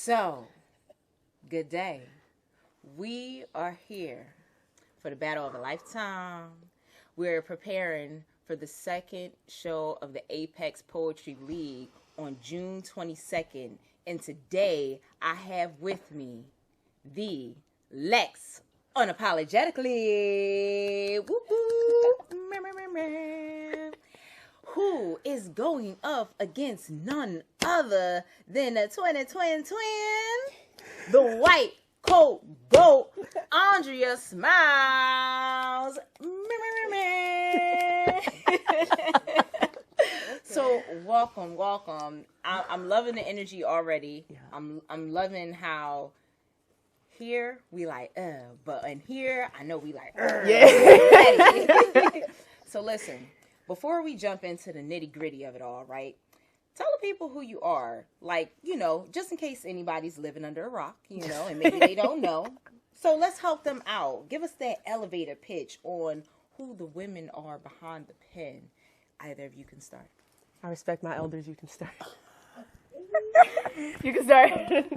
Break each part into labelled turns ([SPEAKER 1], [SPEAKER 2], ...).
[SPEAKER 1] So, good day. We are here for the battle of a lifetime. We're preparing for the second show of the Apex Poetry League on June 22nd. And today I have with me the LEXX Unapologetically. Whoop, whoop. Who is going up against none other than the twin, the white coat goat, Andria Smiles. So welcome. I'm loving the energy already. Yeah. I'm loving how here we like but in here I know we like yeah. So listen. Before we jump into the nitty-gritty of it all, right, tell the people who you are. Like, just in case anybody's living under a rock, and maybe they don't know. So let's help them out. Give us that elevator pitch on who the women are behind the pen. Either of you can start.
[SPEAKER 2] I respect my elders. You can start. You can start.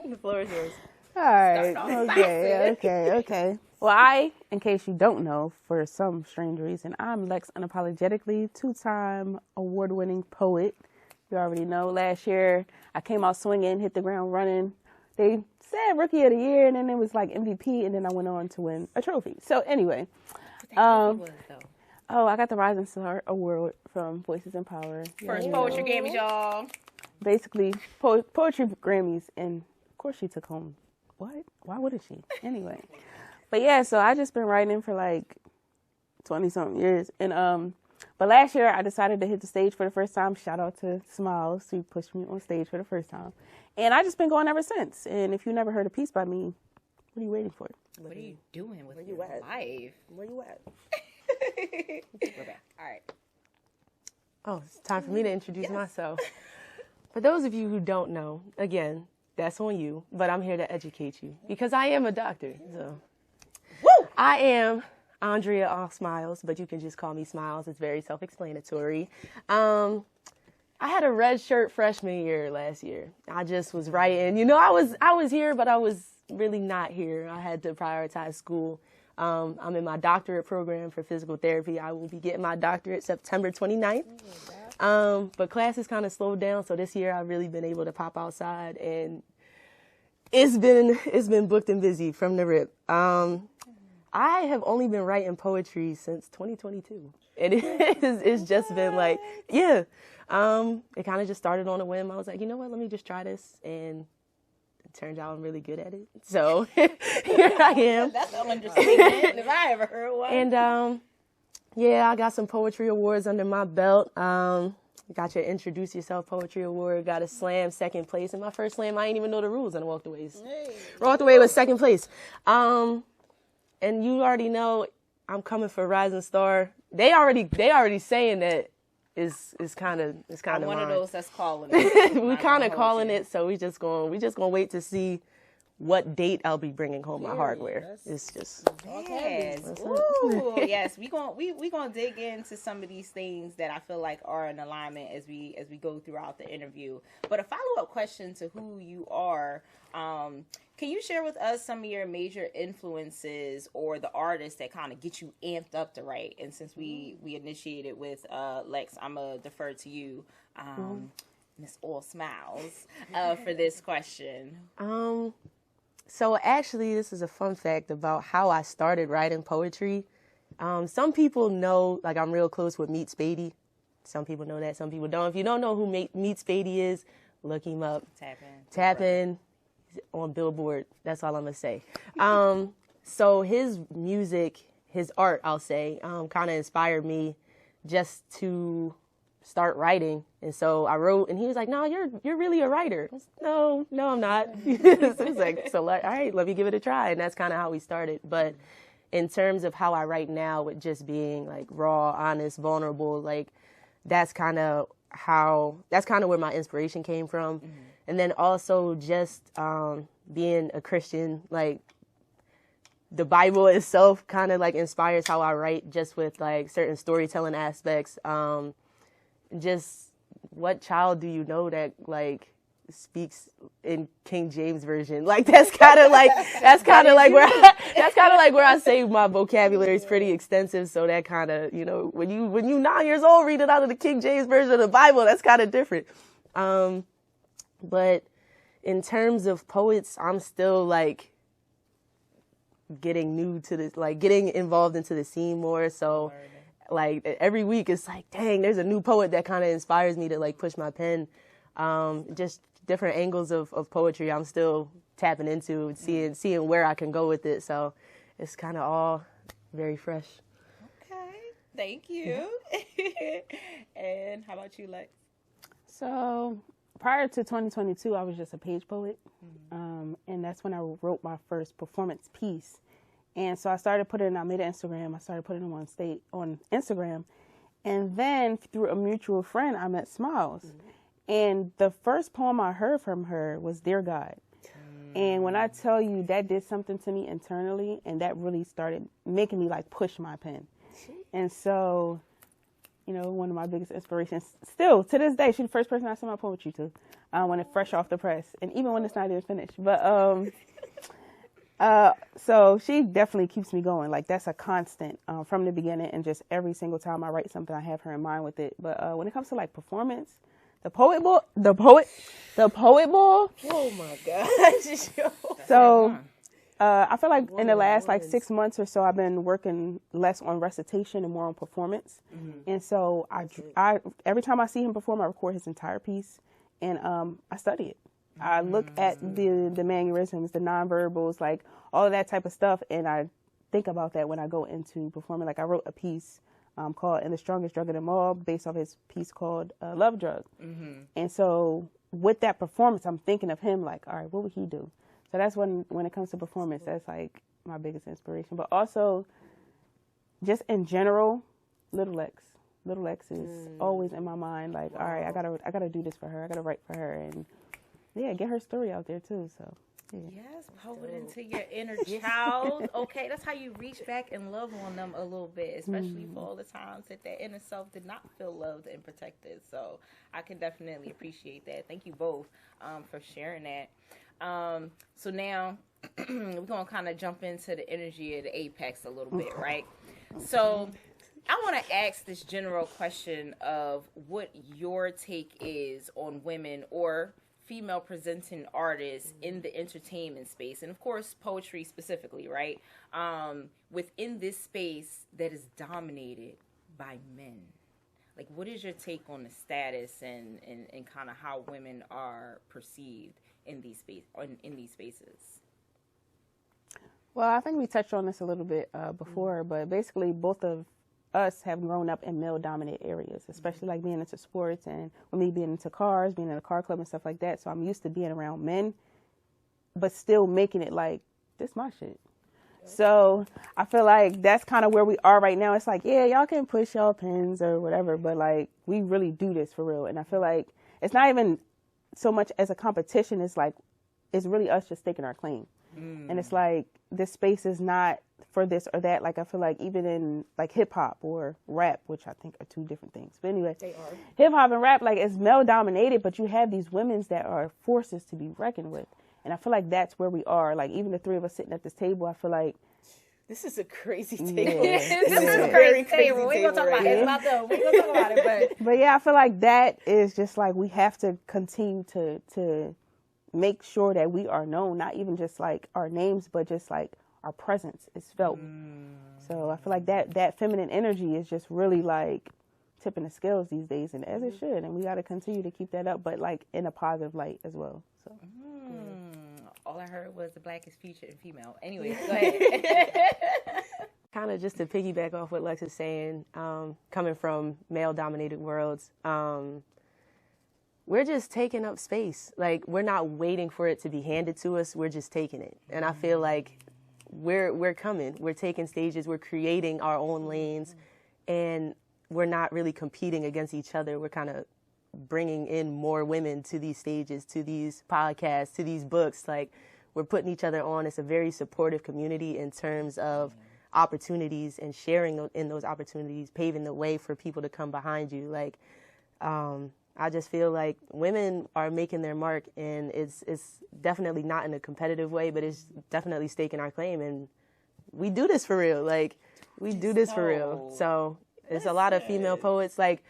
[SPEAKER 2] The floor is yours.
[SPEAKER 3] All right. Okay. Well, in case you don't know, for some strange reason, I'm LEXX Unapologetically, 2-time award-winning poet. You already know. Last year, I came out swinging, hit the ground running. They said Rookie of the Year, and then it was like MVP, and then I went on to win a trophy. So anyway, I got the Rising Star Award from Voices in Power.
[SPEAKER 1] First poetry Grammys, y'all.
[SPEAKER 3] Basically, poetry Grammys, and of course she took home. What? Why wouldn't she? Anyway. But yeah, so I just been writing for like 20-something years. And but last year I decided to hit the stage for the first time. Shout out to Smiles, who pushed me on stage for the first time. And I just been going ever since. And if you never heard a piece by me, what are you waiting for?
[SPEAKER 1] What are you doing with your life?
[SPEAKER 3] Where you at?
[SPEAKER 1] We're back. All right.
[SPEAKER 2] Oh, it's time for me to introduce myself. For those of you who don't know, again, that's on you, but I'm here to educate you because I am a doctor. So. Woo! I am Andria Smiles, but you can just call me Smiles. It's very self-explanatory. I had a red shirt freshman year last year. I just was writing. I was here, but I was really not here. I had to prioritize school. I'm in my doctorate program for physical therapy. I will be getting my doctorate September 29th. But classes kind of slowed down, so this year I've really been able to pop outside, and it's been booked and busy from the rip. I have only been writing poetry since 2022. It's just been like, it kind of just started on a whim. I was like, you know what, let me just try this. And it turns out I'm really good at it. So here I am.
[SPEAKER 1] That's an understatement if I ever heard one.
[SPEAKER 2] And I got some poetry awards under my belt. Got your Introduce Yourself Poetry Award, got a slam, second place. In my first slam, I didn't even know the rules, and I walked away. Walked away with second place. And you already know I'm coming for Rising Star. They already saying that is kind of
[SPEAKER 1] one of those that's calling it.
[SPEAKER 2] We kind of calling it, so we just gonna wait to see what date I'll be bringing home my hardware. It's just
[SPEAKER 1] yes. We gonna dig into some of these things that I feel like are in alignment as we go throughout the interview. But a follow-up question to who you are. Can you share with us some of your major influences or the artists that kind of get you amped up to write? And since we initiated with LEXX, I'm going to defer to you, Miss All Smiles, for this question.
[SPEAKER 2] So actually, this is a fun fact about how I started writing poetry. Some people know, like, I'm real close with Meet Spady. Some people know that, some people don't. If you don't know who Meet Spady is, look him up. Tap in. On Billboard, that's all I'm gonna say. So his music, his art, I'll say, kind of inspired me just to start writing. And so I wrote, and he was like, "No, you're really a writer." I was, no, I'm not. So he's like, "So all right, let me give it a try." And that's kind of how we started. But in terms of how I write now, with just being like raw, honest, vulnerable, like that's kind of where my inspiration came from. Mm-hmm. And then also just being a Christian, like the Bible itself kind of like inspires how I write, just with like certain storytelling aspects. Just what child do you know that like speaks in King James version. Like that's kind of like where I say my vocabulary is pretty extensive. So that kind of, you know, when you 9 years old read it out of the King James version of the Bible, that's kind of different. But in terms of poets, I'm still like getting new to this, like getting involved into the scene more. So like every week it's like, dang, there's a new poet that kind of inspires me to like push my pen. Just different angles of poetry I'm still tapping into, seeing where I can go with it. So it's kind of all very fresh.
[SPEAKER 1] Okay, thank you. And how about you, Lex?
[SPEAKER 3] So prior to 2022, I was just a page poet. And that's when I wrote my first performance piece. And so I started putting it, I made an Instagram. I started putting them on Instagram. And then through a mutual friend, I met Smiles. And the first poem I heard from her was Dear God. And when I tell you that did something to me internally, and that really started making me like push my pen. And so, you know, one of my biggest inspirations still to this day, she's the first person I send my poetry to when it's fresh off the press, and even when it's not even finished. But so she definitely keeps me going. Like that's a constant from the beginning, and just every single time I write something, I have her in mind with it. But when it comes to like performance, the poet ball.
[SPEAKER 1] Oh my gosh!
[SPEAKER 3] So I feel like in the last like 6 months or so, I've been working less on recitation and more on performance. And so I every time I see him perform, I record his entire piece, and I study it. I look at the mannerisms, the nonverbals, like all of that type of stuff, and I think about that when I go into performing. Like I wrote a piece called "And the Strongest Drug of Them All," based off his piece called "Love Drug." And so with that performance, I'm thinking of him like, all right, what would he do? So that's when it comes to performance, that's like my biggest inspiration. But also, just in general, Little Lex. Little Lex is always in my mind. Like, all right, I gotta do this for her. I gotta write for her, and yeah, get her story out there too. So. Yeah.
[SPEAKER 1] Yes, poet into your inner child. Okay, that's how you reach back and love on them a little bit, especially for all the times that inner self did not feel loved and protected. So I can definitely appreciate that. Thank you both for sharing that. So now we're going to kind of jump into the energy of the apex a little bit, right? So I want to ask this general question of what your take is on women or female presenting artists in the entertainment space, and of course poetry specifically, right? Within this space that is dominated by men. Like, what is your take on the status and kind of how women are perceived in these spaces?
[SPEAKER 3] Well, I think we touched on this a little bit before, but basically both of us have grown up in male-dominated areas, especially like being into sports, and with me being into cars, being in a car club and stuff like that. So I'm used to being around men, but still making it like, this my shit. So I feel like that's kind of where we are right now. It's like, yeah, y'all can push y'all pins or whatever, but like we really do this for real. And I feel like it's not even so much as a competition. It's like, it's really us just staking our claim. And it's like, this space is not for this or that. Like I feel like even in like hip hop or rap, which I think are two different things. But anyway,
[SPEAKER 1] they are.
[SPEAKER 3] Hip hop and rap, like it's male dominated, but you have these women that are forces to be reckoned with. And I feel like that's where we are. Like even the three of us sitting at this table, I feel like
[SPEAKER 2] this is a crazy table.
[SPEAKER 1] This is a crazy table. We're gonna talk about it. It's about them. We're gonna talk about it.
[SPEAKER 3] But yeah, I feel like that is just like we have to continue to make sure that we are known, not even just like our names, but just like our presence is felt. So I feel like that feminine energy is just really like tipping the scales these days, and as it should, and we got to continue to keep that up, but like in a positive light as well. So
[SPEAKER 1] all I heard was the blackest future in female. Anyway, go ahead.
[SPEAKER 2] Kind of just to piggyback off what Lex is saying, coming from male-dominated worlds, we're just taking up space. Like, we're not waiting for it to be handed to us. We're just taking it. And I feel like we're coming. We're taking stages. We're creating our own lanes. And we're not really competing against each other. We're kind of bringing in more women to these stages, to these podcasts, to these books. Like, we're putting each other on. It's a very supportive community in terms of opportunities and sharing in those opportunities, paving the way for people to come behind you. Like, I just feel like women are making their mark, and it's definitely not in a competitive way, but it's definitely staking our claim, and we do this for real. Like, we do this for real. So it's a lot of female poets. Like,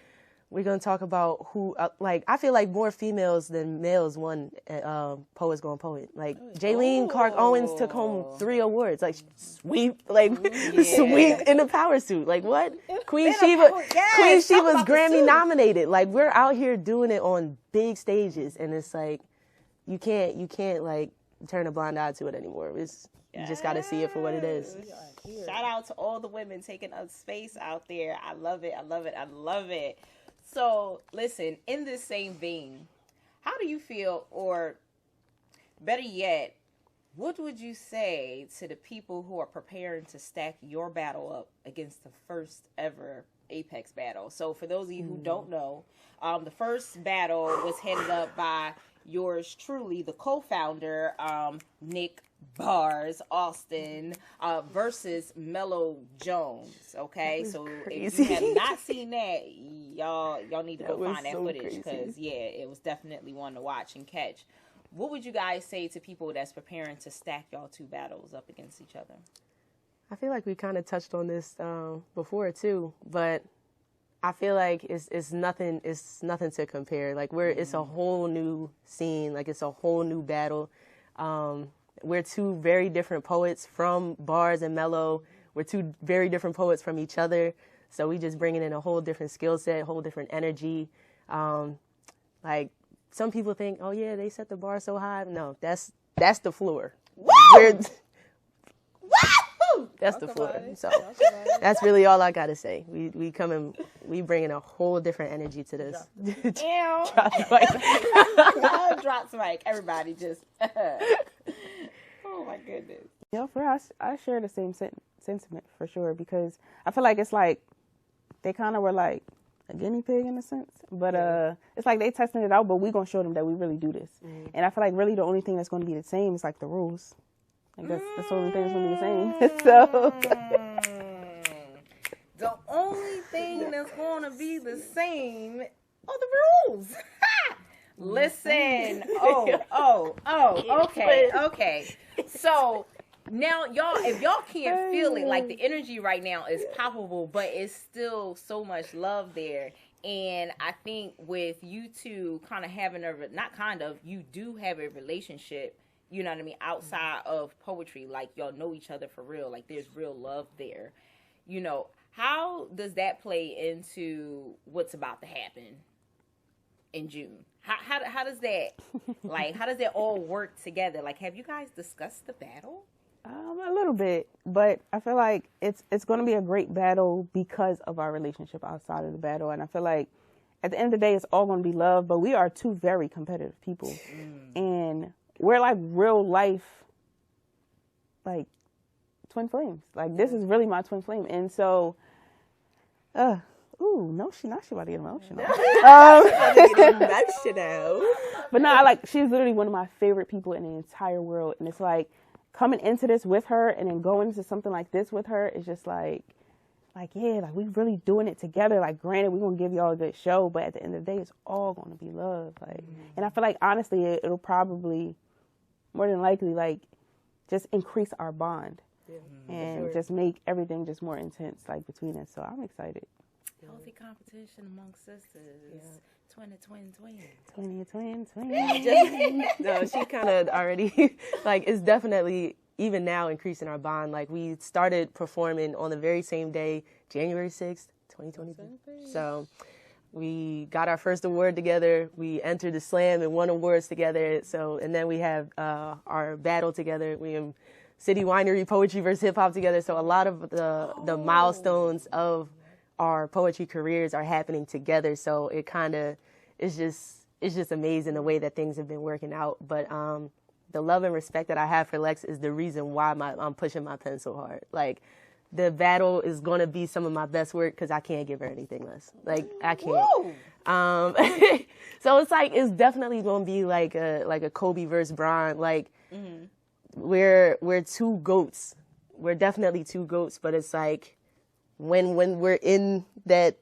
[SPEAKER 2] we're going to talk about who, like, I feel like more females than males won Poets Going Poet. Like, Jaylene Clark Owens took home 3 awards. Like, sweep, like, sweep in a power suit. Like, what? Queen Sheba's Grammy nominated. Like, we're out here doing it on big stages, and it's like, you can't, like, turn a blind eye to it anymore. You just got to see it for what it is.
[SPEAKER 1] Shout out to all the women taking up space out there. I love it. I love it. I love it. So, listen, in this same vein, how do you feel, or better yet, what would you say to the people who are preparing to stack your battle up against the first ever Apex battle? So, for those of you who don't know, the first battle was headed up by yours truly, the co-founder, Nick Bars Austin, versus MELLO Jones. Okay, so if you have not seen that, y'all need to go find that footage, because it was definitely one to watch and catch. What would you guys say to people that's preparing to stack y'all 2 battles up against each other?
[SPEAKER 2] I feel like we kind of touched on this before too, but I feel like it's nothing to compare. Like, it's a whole new scene. Like, it's a whole new battle. We're 2 very different poets from Bars and MELLO. We're 2 very different poets from each other. So we just bringing in a whole different skill set, whole different energy. Like, some people think, oh yeah, they set the bar so high. No, that's the floor. That's the floor. So that's really all I gotta say. We bringing a whole different energy to this.
[SPEAKER 1] Drops mic. Everybody just. Oh my goodness.
[SPEAKER 3] Yeah, for us, I share the same sentiment for sure, because I feel like it's like they kind of were like a guinea pig in a sense, but it's like they testing it out, but we gonna show them that we really do this. And I feel like really the only thing that's going to be the same is like the rules. Like that's the only thing that's going to be the same. So
[SPEAKER 1] the only thing that's going to be the same are the rules. Listen. Okay. So now, y'all, if y'all can't feel it, like, the energy right now is palpable, but it's still so much love there. And I think with you 2 kind of having you do have a relationship, you know what I mean, outside of poetry. Like, y'all know each other for real. Like, there's real love there. You know, how does that play into what's about to happen in June? How does that, like, how does that all work together? Like, have you guys discussed the battle?
[SPEAKER 3] A little bit, but I feel like it's going to be a great battle because of our relationship outside of the battle. And I feel like at the end of the day, it's all going to be love, but we are 2 very competitive people. And we're like real life, like, twin flames. Like, this is really my twin flame. And so, now she about to get emotional. But no, she's literally one of my favorite people in the entire world. And it's like, coming into this with her and then going into something like this with her is just like we really doing it together. Like, granted, we're going to give y'all a good show, but at the end of the day, it's all going to be love. Like, and I feel like, honestly, it'll probably, more than likely, like, just increase our bond and just make everything just more intense, like, between us. So I'm excited.
[SPEAKER 1] Healthy competition among sisters. 20.
[SPEAKER 2] No, she kind of already, like, it's definitely, even now, increasing our bond. Like, we started performing on the very same day, January 6th, 2022. So we got our first award together. We entered the slam and won awards together. So, and then we have our battle together. We have City Winery Poetry versus Hip Hop together. So a lot of the milestones of our poetry careers are happening together. So it kind of, it's just amazing the way that things have been working out. But the love and respect that I have for Lex is the reason why I'm pushing my pen so hard. Like, the battle is going to be some of my best work because I can't give her anything less. Like, I can't. So it's like, it's definitely going to be like a Kobe versus Bron. Like, we're 2 GOATs. We're definitely 2 GOATs, but it's like, when we're in that,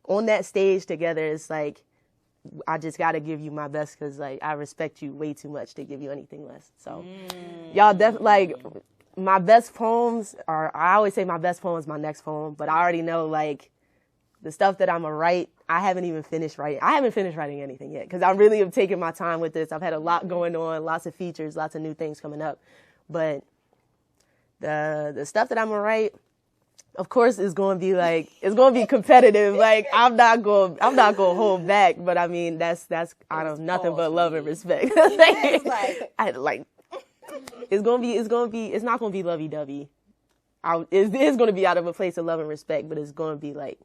[SPEAKER 2] on that stage together, it's like, I just got to give you my best because, like, I respect you way too much to give you anything less. So y'all definitely, like, my best poems are, I always say my best poem is my next poem, but I already know, like, the stuff that I'm going to write, I haven't even finished writing. I haven't finished writing anything yet because I really have taken my time with this. I've had a lot going on, lots of features, lots of new things coming up. But the stuff that I'm going to write, of course, is going to be like, it's going to be competitive. Like, I'm not going to hold back. But I mean, that's out of nothing but love and respect. It's not going to be lovey-dovey. It's going to be out of a place of love and respect, but it's going to be like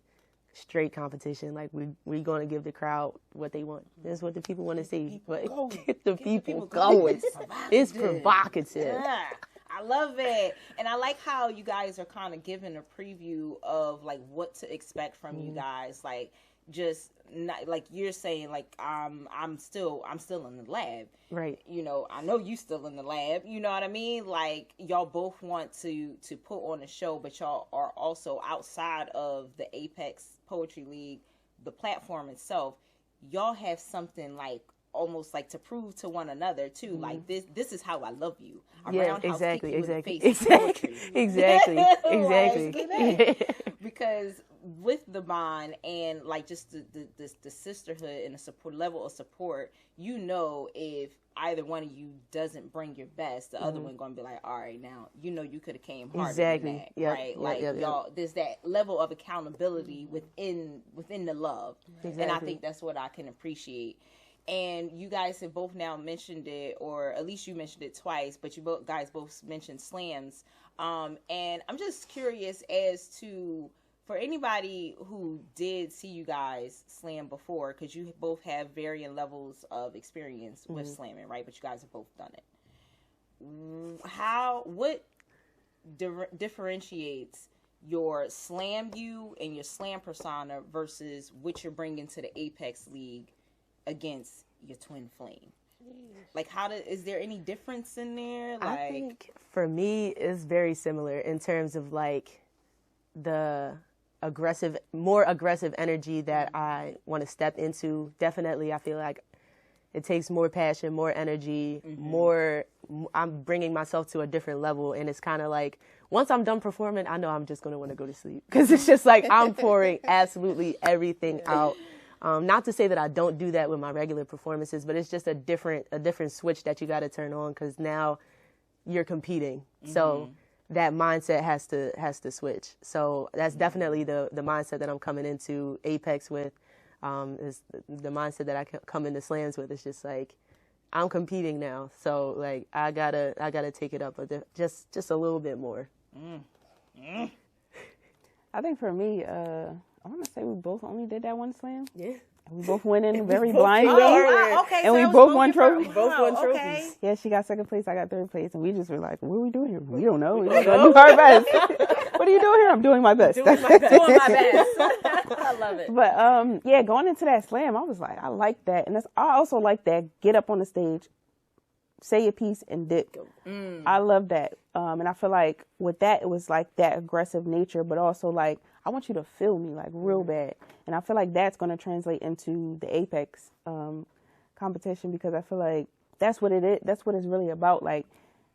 [SPEAKER 2] straight competition. Like, we're going to give the crowd what they want. That's what the people want to see. But get the people going. It's provocative.
[SPEAKER 1] Yeah. I love it. And I like how you guys are kind of giving a preview of like what to expect from you guys. Like, just not, like you're saying, like, I'm still in the lab.
[SPEAKER 2] Right.
[SPEAKER 1] You know, I know you still in the lab. You know what I mean? Like, y'all both want to put on a show, but y'all are also outside of the Apex Poetry League, the platform itself. Y'all have something like almost like to prove to one another too. Like, this is how I love you.
[SPEAKER 2] Exactly.
[SPEAKER 1] Because with the bond and like just the sisterhood and the support level of support, you know, if either one of you doesn't bring your best, the other one gonna be like, all right, now you know you could have came harder than that, right? Like, y'all, there's that level of accountability within the love, and I think that's what I can appreciate. And you guys have both now mentioned it, or at least you mentioned it twice, but you guys both mentioned slams. And I'm just curious as to, for anybody who did see you guys slam before, because you both have varying levels of experience with slamming, right? But you guys have both done it. What differentiates your slam you and your slam persona versus what you're bringing to the Apex League against your twin flame? Like, is there any difference in there? Like,
[SPEAKER 2] I think for me it's very similar in terms of like the more aggressive energy that I want to step into. Definitely, I feel like it takes more passion, more energy, I'm bringing myself to a different level, and it's kind of like once I'm done performing, I know I'm just going to want to go to sleep because it's just like I'm pouring absolutely everything out. Not to say that I don't do that with my regular performances, but it's just a different switch that you got to turn on because now you're competing. So that mindset has to switch. So that's definitely the mindset that I'm coming into Apex with. Is the mindset that I come into slams with. It's just like I'm competing now, so like I gotta take it up just a little bit more.
[SPEAKER 3] I think for me, I want to say we both only did that one slam.
[SPEAKER 2] Yeah.
[SPEAKER 3] We both went in very blindly.
[SPEAKER 1] Okay,
[SPEAKER 3] and
[SPEAKER 1] so
[SPEAKER 3] we both won trophies.
[SPEAKER 2] Both won trophies.
[SPEAKER 1] Okay.
[SPEAKER 3] Yeah, she got second place, I got third place. And we just were like, what are we doing here? We don't know. We're going to do our best. What are you doing here? I'm doing my best.
[SPEAKER 1] Doing my best. I love it.
[SPEAKER 3] But, yeah, going into that slam, I was like, I like that. And I also like that get up on the stage, say your piece, and dip. I love that. And I feel like with that, it was like that aggressive nature, but also like, I want you to feel me like real bad. And I feel like that's going to translate into the Apex competition because I feel like that's what it is. That's what it's really about. Like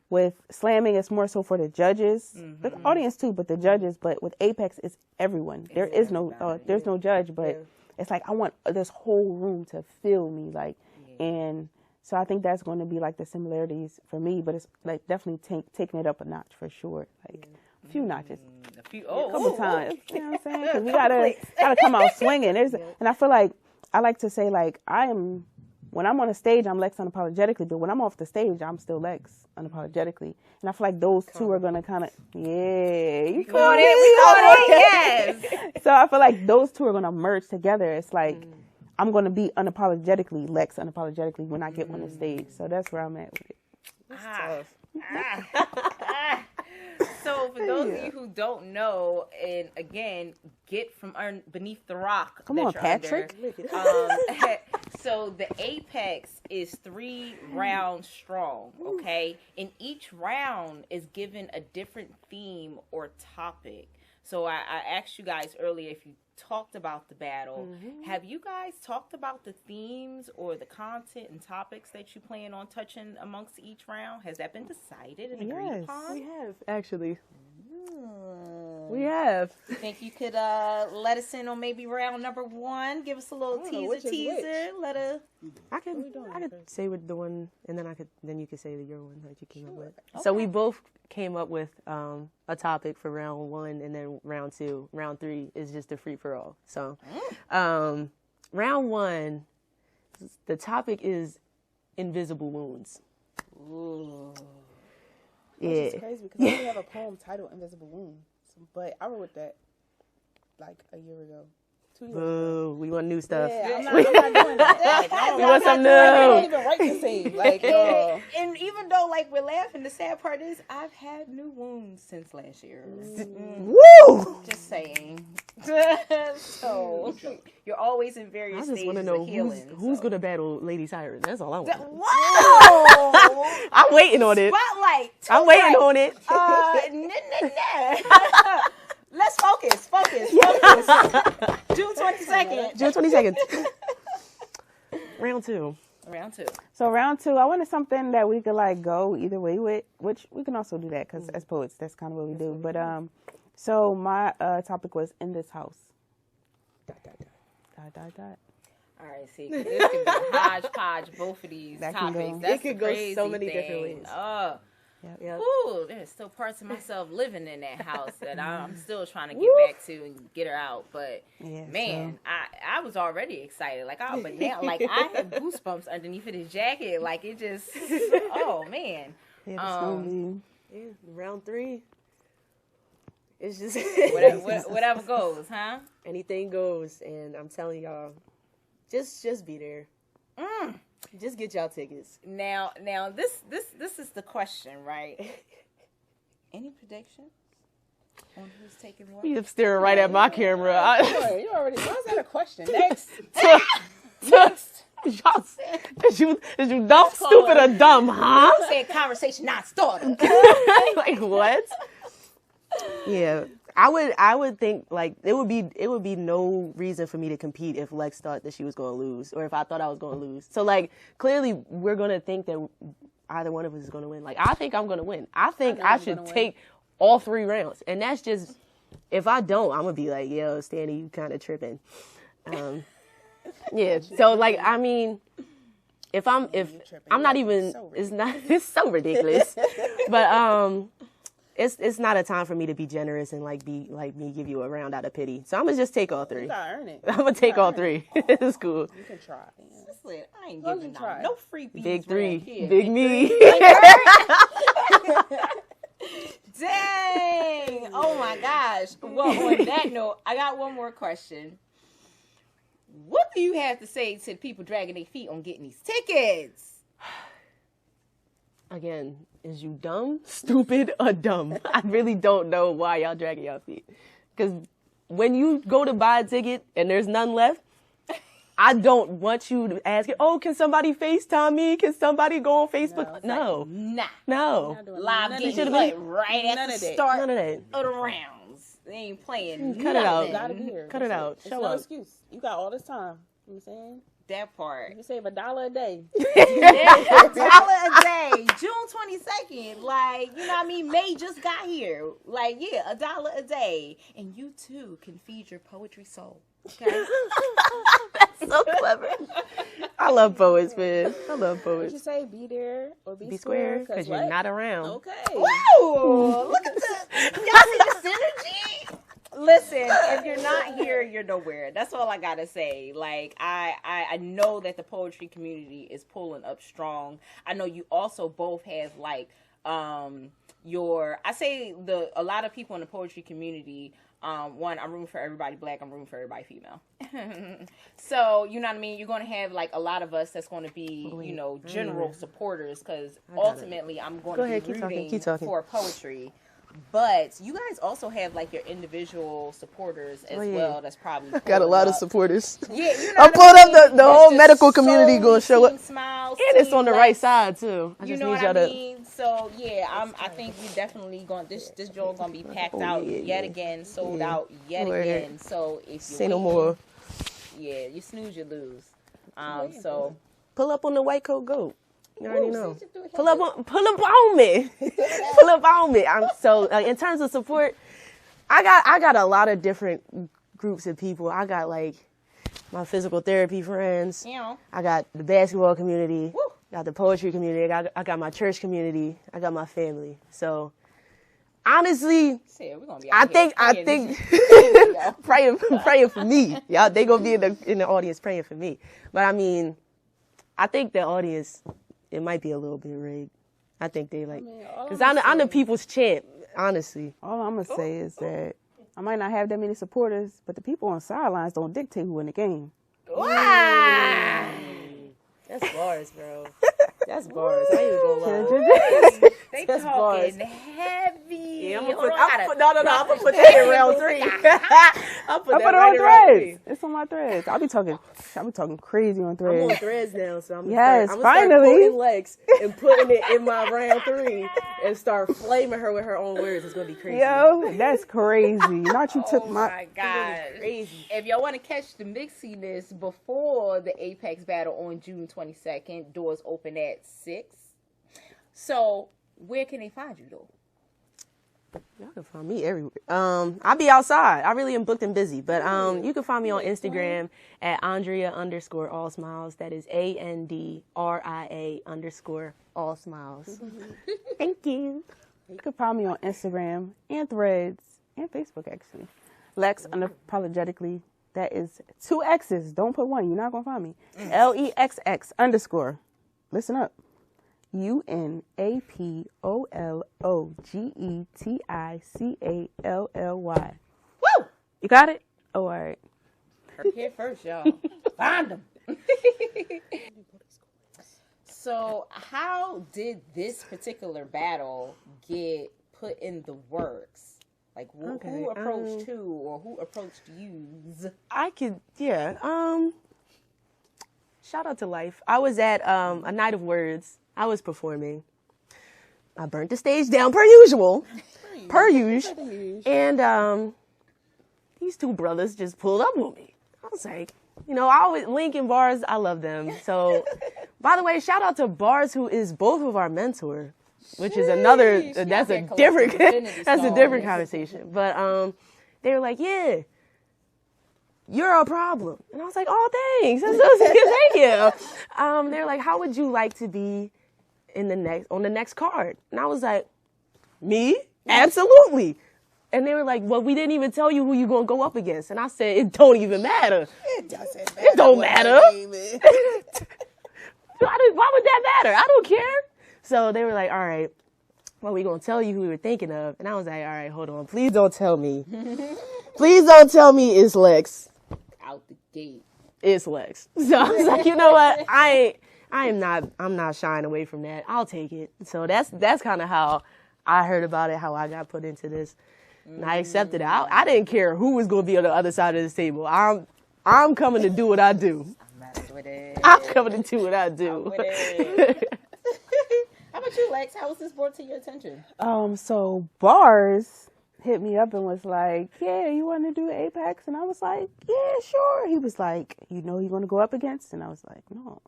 [SPEAKER 3] with slamming, it's more so for the judges, the audience too, but the judges. But with Apex, it's everyone. There is no, there's no judge, but it's like I want this whole room to feel me like, and so I think that's going to be like the similarities for me. But it's like definitely taking it up a notch for sure. Like a few notches. A couple times. You know what I'm saying? Because we gotta come out swinging. And I feel like I like to say like when I'm on a stage, I'm Lexx Unapologetically, but when I'm off the stage, I'm still Lexx Unapologetically. And I feel like those two are gonna kind of you caught it, yes. So I feel like those two are gonna merge together. It's like I'm gonna be unapologetically Lexx Unapologetically when I get on the stage. So that's where I'm at with it.
[SPEAKER 1] That's tough. So for those of you who don't know, and again, get from beneath the rock.
[SPEAKER 3] Come on, Patrick.
[SPEAKER 1] So the Apex is 3 rounds strong, okay? And each round is given a different theme or topic. So I asked you guys earlier if you talked about the battle. Have you guys talked about the themes or the content and topics that you plan on touching amongst each round? Has that been decided and agreed upon?
[SPEAKER 2] We have, actually. We have.
[SPEAKER 1] Think you could let us in on maybe round number 1? Give us a little teaser.
[SPEAKER 2] I could say with the one, and then you could say your one that you came up with. Okay. So we both came up with a topic for round 1, and then round 2. Round 3 is just a free for all. So, round 1, the topic is invisible wounds.
[SPEAKER 3] Ooh. Yeah. Which is crazy because I only have a poem titled "Invisible Wounds," but I wrote that like a year ago. 2 years ago.
[SPEAKER 2] We want new stuff.
[SPEAKER 3] Yeah, I'm not doing that.
[SPEAKER 2] We want some new.
[SPEAKER 3] I can't even write the same. Like,
[SPEAKER 1] and even though like we're laughing, the sad part is I've had new wounds since last year.
[SPEAKER 2] Woo!
[SPEAKER 1] Just saying. So you're always in various stages of healing.
[SPEAKER 2] Who's gonna battle Lady Syren? That's all I want.
[SPEAKER 1] Whoa!
[SPEAKER 2] I'm waiting on it.
[SPEAKER 1] Spotlight.
[SPEAKER 2] I'm waiting on it.
[SPEAKER 1] Let's focus. June 22nd.
[SPEAKER 2] June 22nd. Round 2.
[SPEAKER 3] So round 2, I wanted something that we could like go either way with, which we can also do that because as poets, that's kind of what we do. But so my topic was in this house. ...
[SPEAKER 1] All right, see, this could be hodgepodge, both of these topics.
[SPEAKER 2] It could go so many different ways.
[SPEAKER 1] Yep. Ooh, there's still parts of myself living in that house that I'm still trying to get back to and get her out. But man, I was already excited. But now, I have goosebumps underneath of this jacket. Like it just, oh man.
[SPEAKER 2] Yeah, round 3. It's just
[SPEAKER 1] whatever goes, huh?
[SPEAKER 2] Anything goes, and I'm telling y'all, just be there. Just get y'all tickets.
[SPEAKER 1] Now, this is the question, right? Any predictions on who's taking what?
[SPEAKER 2] You're staring right at my camera.
[SPEAKER 3] You already. Why is that a question? Next.
[SPEAKER 2] Is you dumb, stupid, or dumb, huh?
[SPEAKER 1] You said conversation not started.
[SPEAKER 2] Like what? Yeah. I would think like it would be no reason for me to compete if Lex thought that she was going to lose or if I thought I was going to lose. So like clearly we're going to think that either one of us is going to win. Like I think I'm going to win. I think I should take all 3 rounds. And that's just if I don't, I'm going to be like, "Yo, Stanley, you kind of tripping." Yeah. So like I mean if I'm not even it's so ridiculous. But It's not a time for me to be generous and be me give you a round out of pity. So I'm gonna just take all 3.
[SPEAKER 3] You gotta earn it.
[SPEAKER 2] I'm gonna take all 3. It's cool.
[SPEAKER 3] You can try.
[SPEAKER 1] Listen, I ain't giving no free beats.
[SPEAKER 2] Big 3, big me.
[SPEAKER 1] Dang! Oh my gosh. Well, on that note, I got one more question. What do you have to say to people dragging their feet on getting these tickets?
[SPEAKER 2] Again, is you dumb, stupid, or dumb? I really don't know why y'all dragging y'all feet. Because when you go to buy a ticket and there's none left, I don't want you to ask it, "Oh, can somebody FaceTime me? Can somebody go on Facebook?" No. No.
[SPEAKER 1] Live should have been right at the start of the rounds. They ain't playing.
[SPEAKER 2] Cut it out.
[SPEAKER 3] Gotta be here.
[SPEAKER 2] Cut it out.
[SPEAKER 3] Show up. No excuse. You got all this time. You know what I'm saying?
[SPEAKER 1] That part.
[SPEAKER 3] You save $1 a day.
[SPEAKER 1] $1 a day. June 22nd. Like, you know what I mean? May just got here. Like, yeah, $1 a day. And you too can feed your poetry soul. Okay?
[SPEAKER 2] That's so clever. I love poets, man. I love poets.
[SPEAKER 3] What you say? Be there or be
[SPEAKER 2] square? Because you're not around.
[SPEAKER 3] Okay.
[SPEAKER 1] Woo! Look at this. Y'all see the synergy? Listen, if you're not here, you're nowhere. That's all I gotta say. Like, I know that the poetry community is pulling up strong. I know you also both have a lot of people in the poetry community. One, I'm rooting for everybody black. I'm rooting for everybody female. So, you know what I mean? You're going to have a lot of us that's going to be, general supporters because ultimately I'm going to be rooting for poetry. But you guys also have like your individual supporters as well. That's probably
[SPEAKER 2] got a lot of
[SPEAKER 1] up.
[SPEAKER 2] supporters.
[SPEAKER 1] Yeah, you know
[SPEAKER 2] I pulled up the whole medical community going to show up.
[SPEAKER 1] Smiles,
[SPEAKER 2] and it's on the right side too.
[SPEAKER 1] You know what I mean? So yeah, I think we definitely going this joint gonna be packed out yet again, sold out yet again. So if you
[SPEAKER 2] say no more,
[SPEAKER 1] you snooze, you lose. So
[SPEAKER 2] pull up on the white coat goat. You already know. Pull up on me. Pull up on me. So in terms of support, I got a lot of different groups of people. I got like my physical therapy friends. I got the basketball community. Got the poetry community. I got my church community. I got my family. So honestly, I think praying for me. Yeah, they gonna be in the audience praying for me. But I mean, I think the audience, it might be a little bit rigged. I think they like, because I'm the people's champ, honestly.
[SPEAKER 3] All I'm going to say is that I might not have that many supporters, but the people on sidelines don't dictate who win the game.
[SPEAKER 2] Wow. That's bars, bro. That's bars. I ain't even gonna lie.
[SPEAKER 1] They talking heavy.
[SPEAKER 2] Yeah, I'm gonna put that in round 3. I'll put that right in round 3.
[SPEAKER 3] It's on my threads. I'll be talking crazy on threads.
[SPEAKER 2] I'm on threads now, so I'm
[SPEAKER 3] finally
[SPEAKER 2] start quoting Lex and putting it in my round 3 and start flaming her with her own words. It's gonna be crazy.
[SPEAKER 3] Yo, that's crazy. Not you took my.
[SPEAKER 1] Oh my God, crazy. If y'all want to catch the mixiness before the Apex battle on June 22nd, doors open at 6. So where can they find you though?
[SPEAKER 2] Y'all can find me everywhere. I'll be outside. I really am booked and busy, but you can find me on Instagram at Andria_all_smiles. That is ANDRIA_all_smiles. Thank you.
[SPEAKER 3] You can find me on Instagram and Threads and Facebook actually. LEXX Unapologetically. That is 2 X's. Don't put 1. You're not gonna find me. LEXX_. Listen up. UNAPOLOGETICALLY.
[SPEAKER 1] Woo!
[SPEAKER 3] You got it? Oh, all right.
[SPEAKER 1] Here first, y'all. Find them. So, how did this particular battle get put in the works? Like, who approached who, or who approached yous?
[SPEAKER 2] Shout out to life. I was at a night of words. I was performing. I burnt the stage down per usual. And these 2 brothers just pulled up on me. I was like, I always Link and Bars, I love them. So, by the way, shout out to Bars, who is both of our mentor, which is another, that's a different conversation. But they were like, yeah, you're a problem. And I was like, oh, thanks. Thank you. They were like, how would you like to be on the next card? And I was like, me? Absolutely. And they were like, well, we didn't even tell you who you're going to go up against. And I said, it don't even matter.
[SPEAKER 3] It doesn't matter.
[SPEAKER 2] It don't matter. Why would that matter? I don't care. So they were like, all right, well, we're going to tell you who we were thinking of. And I was like, all right, hold on. Please don't tell me. Please don't tell me it's Lex.
[SPEAKER 1] Out the gate.
[SPEAKER 2] It's Lex. So I was like, you know what? I'm not shying away from that. I'll take it. So that's kind of how I heard about it, how I got put into this. And I accepted it. I didn't care who was going to be on the other side of this table. I'm coming to do what I do. I'm coming to do what I do.
[SPEAKER 1] How about you, Lex? How was this brought to your attention?
[SPEAKER 3] So Bars hit me up and was like, yeah, you want to do Apex? And I was like, yeah, sure. He was like, you know who you're going to go up against? And I was like, no.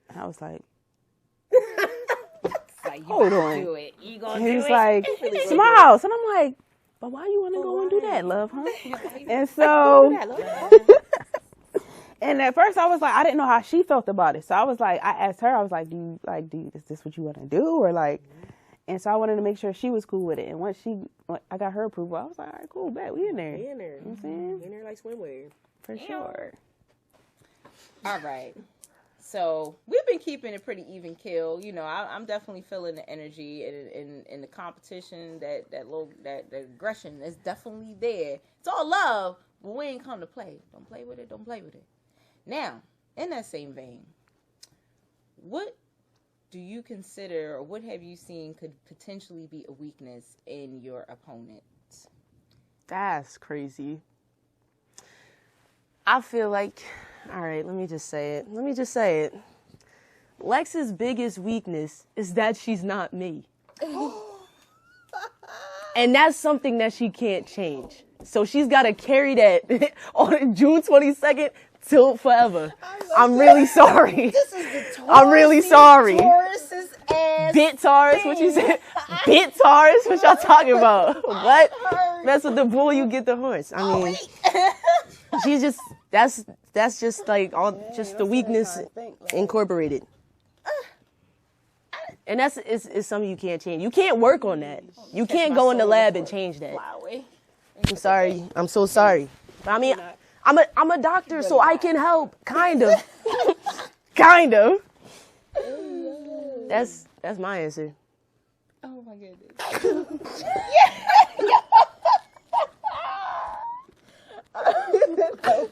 [SPEAKER 3] And I was like, hold on.
[SPEAKER 1] Do it. You gonna
[SPEAKER 3] and
[SPEAKER 1] do
[SPEAKER 3] he was
[SPEAKER 1] it?
[SPEAKER 3] like, Smiles. And I'm like, but why you want to go and do that, love, huh? And so, and at first I was like, I didn't know how she felt about it. So I was like, I asked her, I was like, is this what you want to do? Or like, and so I wanted to make sure she was cool with it. And once I got her approval, I was like, all right, cool, bet, we in there.
[SPEAKER 2] We in there.
[SPEAKER 3] You know what I'm saying?
[SPEAKER 2] We in there like swimwear.
[SPEAKER 3] For sure.
[SPEAKER 1] All right. So we've been keeping it pretty even kill. I'm definitely feeling the energy in the competition. That aggression is definitely there. It's all love, but we ain't come to play. Don't play with it. Don't play with it. Now, in that same vein, what do you consider, or what have you seen could potentially be a weakness in your opponent?
[SPEAKER 2] That's crazy. I feel like, all right, let me just say it. Lex's biggest weakness is that she's not me. And that's something that she can't change. So she's got to carry that on June 22nd till forever. I'm really sorry.
[SPEAKER 1] This is the Taurus.
[SPEAKER 2] I'm really sorry.
[SPEAKER 1] Taurus's ass.
[SPEAKER 2] Bit Taurus, what you said? Bit Taurus, what y'all talking about? What? That's with the bull, you get the horse. I mean, she's just, that's just like all, just the weakness incorporated. And that's it's something you can't change. You can't work on that. You can't go in the lab and change that. I'm sorry. I'm so sorry. But I mean, I'm a doctor, so I can help, kind of. Kind of. That's my answer.
[SPEAKER 1] Oh my goodness.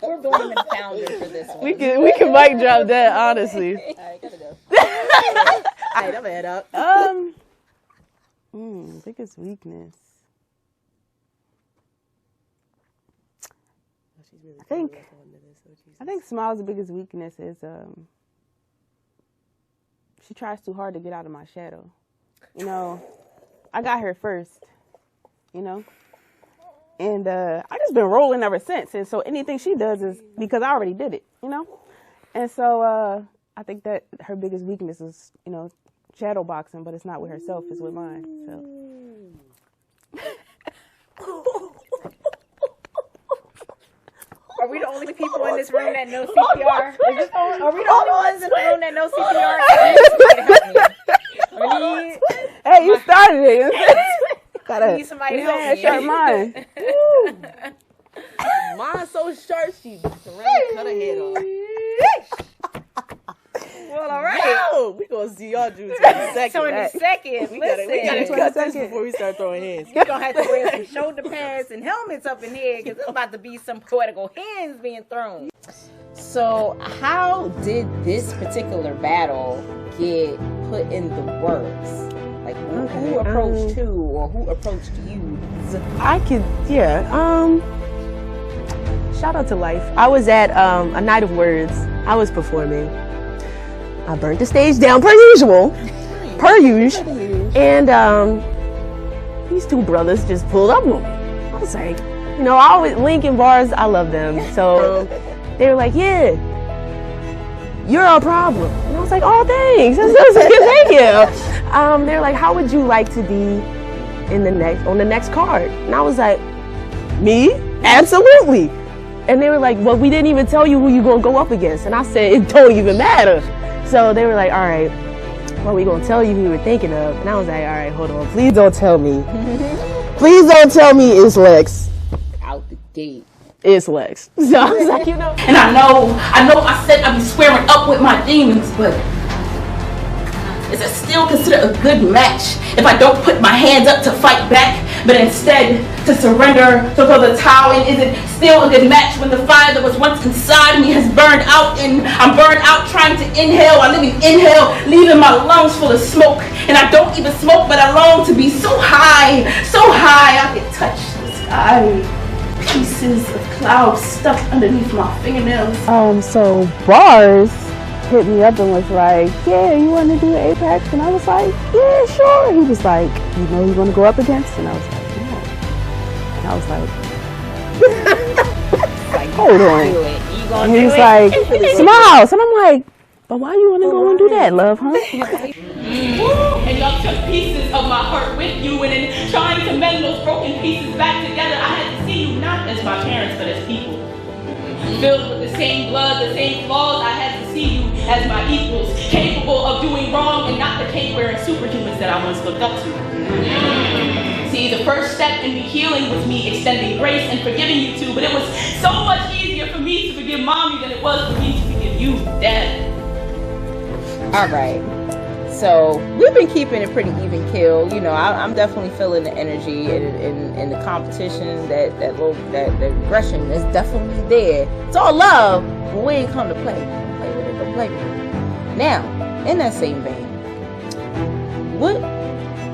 [SPEAKER 1] We're blaming the founder for this one.
[SPEAKER 2] We can mic drop that, honestly.
[SPEAKER 1] All right, gotta go. All right, I'm head up.
[SPEAKER 3] Biggest weakness. I think Smiles' biggest weakness is she tries too hard to get out of my shadow. You know, I got her first, you know, and I just been rolling ever since. And so anything she does is because I already did it, you know. And so I think that her biggest weakness is, you know, shadow boxing, but it's not with herself, it's with mine. So.
[SPEAKER 1] Are we the only people in this room that know CPR? Are we the only ones in the room that know CPR?
[SPEAKER 3] Hey, you started it.
[SPEAKER 1] I need somebody to help me.
[SPEAKER 3] Sharp mind.
[SPEAKER 2] Mine's so sharp, she really cut her head off.
[SPEAKER 1] Well, all right.
[SPEAKER 2] No, we gonna see y'all June 22nd.
[SPEAKER 1] 22nd.
[SPEAKER 2] We gotta cut this before we start throwing hands.
[SPEAKER 1] We're gonna have to wear some shoulder pads and helmets up in here because there's about to be some poetical hands being thrown. So, how did this particular battle get put in the works? Like, who approached who, or who approached you?
[SPEAKER 2] Shout out to life. I was at a night of words. I was performing. I burnt the stage down per usual. And these two brothers just pulled up on me. I was like, you know, I always, Lincoln bars, I love them. So they were like, yeah, you're a problem. And I was like, oh, thanks. Thank you. They were like, how would you like to be on the next card? And I was like, me? Absolutely. And they were like, well, we didn't even tell you who you're going to go up against. And I said, it don't even matter. So they were like, all right, well, we going to tell you who we were thinking of. And I was like, all right, hold on. Please don't tell me. Please don't tell me it's Lex.
[SPEAKER 1] Out the gate.
[SPEAKER 2] It's Lex. So I was like, you know.
[SPEAKER 4] And I know I said I'd be squaring up with my demons, but is it still considered a good match if I don't put my hands up to fight back, but instead to surrender, to throw the towel in? Is it still a good match when the fire that was once inside me has burned out and I'm burned out trying to inhale? I literally inhale, leaving my lungs full of smoke, and I don't even smoke, but I long to be so high I could touch the sky. Pieces of clouds stuck underneath my fingernails.
[SPEAKER 3] So Bars hit me up and was like, yeah, you want to do Apex? And I was like, yeah, sure. He was like, you know who you want to go up against? And I was like, yeah. And I was like, hold on. And he was like, Smiles. And I'm like, but why you want to go and do that, love, huh?
[SPEAKER 4] And y'all took pieces of my heart with you, and in trying to mend those broken pieces back together, I had to see you not as my parents, but as people. Filled with the same blood, the same flaws, I had to see you as my equals, capable of doing wrong and not the cape-wearing superhumans that I once looked up to. See, the first step in me healing was me extending grace and forgiving you two, but it was so much easier for me to forgive Mommy than it was for me to forgive you, Dad.
[SPEAKER 1] All right. So we've been keeping it pretty even kill. You know, I'm definitely feeling the energy and the competition, that aggression is definitely there. It's all love, but we ain't come to play. Don't play with it. Don't play with it. Now, in that same vein, What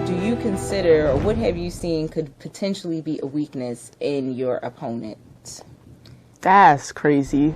[SPEAKER 1] do you consider, or what have you seen could potentially be a weakness in your opponent?
[SPEAKER 3] That's crazy.